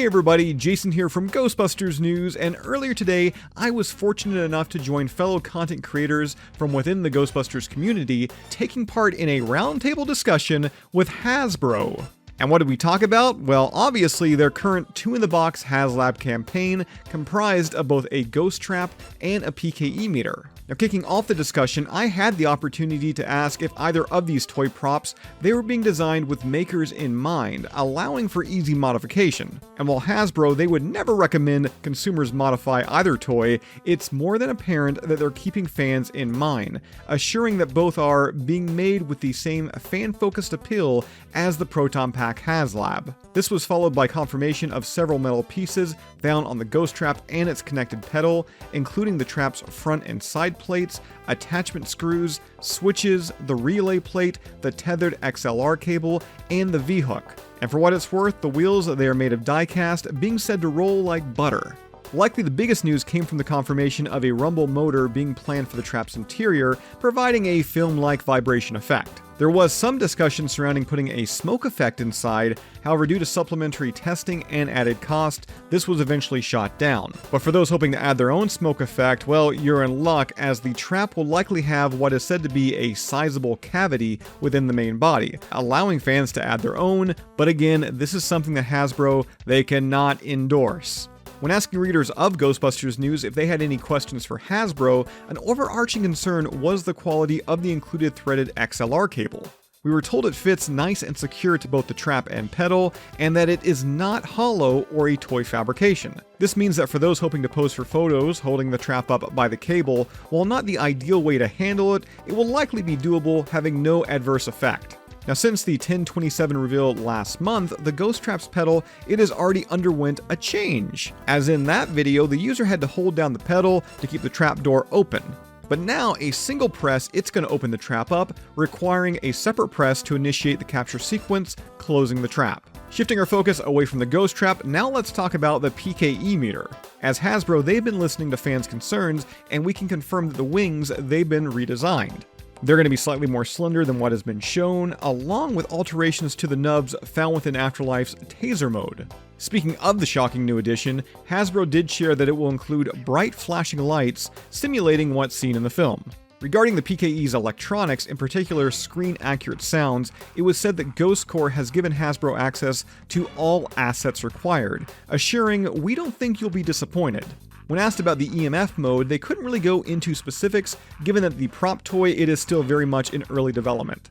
Hey everybody, Jason here from Ghostbusters News, and earlier today I was fortunate enough to join fellow content creators from within the Ghostbusters community taking part in a roundtable discussion with Hasbro. And what did we talk about? Well, obviously their current 2-in-the-box HasLab campaign comprised of both a ghost trap and a PKE meter. Now, kicking off the discussion, I had the opportunity to ask if either of these toy props, they were being designed with makers in mind, allowing for easy modification. And while Hasbro, they would never recommend consumers modify either toy, it's more than apparent that they're keeping fans in mind, assuring that both are being made with the same fan-focused appeal as the Proton Pack HasLab. This was followed by confirmation of several metal pieces found on the ghost trap and its connected pedal, including the trap's front and side plates, attachment screws, switches, the relay plate, the tethered XLR cable, and the V-hook. And for what it's worth, the wheels, they are made of die-cast, being said to roll like butter. Likely the biggest news came from the confirmation of a rumble motor being planned for the trap's interior, providing a film-like vibration effect. There was some discussion surrounding putting a smoke effect inside, however due to supplementary testing and added cost, this was eventually shot down. But for those hoping to add their own smoke effect, well, you're in luck, as the trap will likely have what is said to be a sizable cavity within the main body, allowing fans to add their own, but again, this is something that Hasbro, they cannot endorse. When asking readers of Ghostbusters News if they had any questions for Hasbro, an overarching concern was the quality of the included threaded XLR cable. We were told it fits nice and secure to both the trap and pedal, and that it is not hollow or a toy fabrication. This means that for those hoping to pose for photos holding the trap up by the cable, while not the ideal way to handle it, it will likely be doable, having no adverse effect. Now, since the 10/27 reveal last month, the Ghost Trap's pedal, it has already underwent a change. As in that video, the user had to hold down the pedal to keep the trap door open. But now, a single press, it's going to open the trap up, requiring a separate press to initiate the capture sequence, closing the trap. Shifting our focus away from the Ghost Trap, now let's talk about the PKE meter. As Hasbro, they've been listening to fans' concerns, and we can confirm that the wings, they've been redesigned. They're going to be slightly more slender than what has been shown, along with alterations to the nubs found within Afterlife's Taser mode. Speaking of the shocking new addition, Hasbro did share that it will include bright flashing lights, simulating what's seen in the film. Regarding the PKE's electronics, in particular screen-accurate sounds, it was said that Ghost Core has given Hasbro access to all assets required, assuring, "We don't think you'll be disappointed." When asked about the EMF mode, they couldn't really go into specifics, given that the prop toy, it is still very much in early development.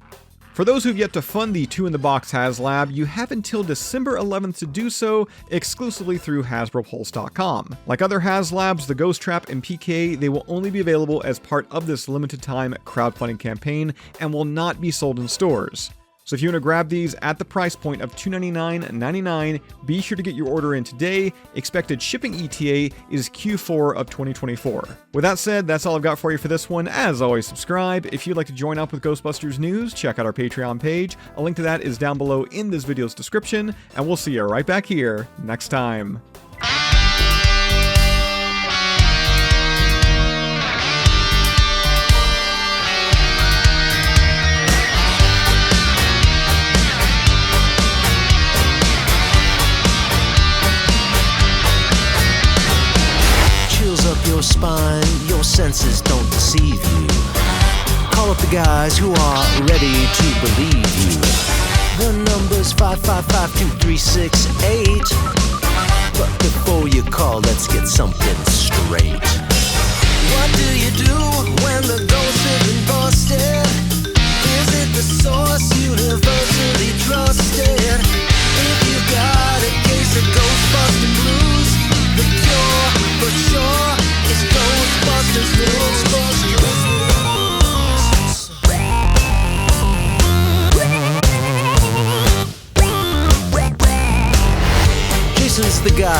For those who've yet to fund the 2-in-the-box HasLab, you have until December 11th to do so, exclusively through HasbroPulse.com. Like other HasLabs, the Ghost Trap and PK, they will only be available as part of this limited time crowdfunding campaign and will not be sold in stores. So if you want to grab these at the price point of $299.99, be sure to get your order in today. Expected shipping ETA is Q4 of 2024. With that said, that's all I've got for you for this one. As always, subscribe. If you'd like to join up with Ghostbusters News, check out our Patreon page. A link to that is down below in this video's description, and we'll see you right back here next time. Your spine, your senses don't deceive you. Call up the guys who are ready to believe you. The number's 555-2368. But before you call, let's get something straight. What do you do when the ghost has been busted? Is it the source universally trusted? If you got a case of Ghostbusting blues, the cure for sure is Ghostbusters News. Jason's the guy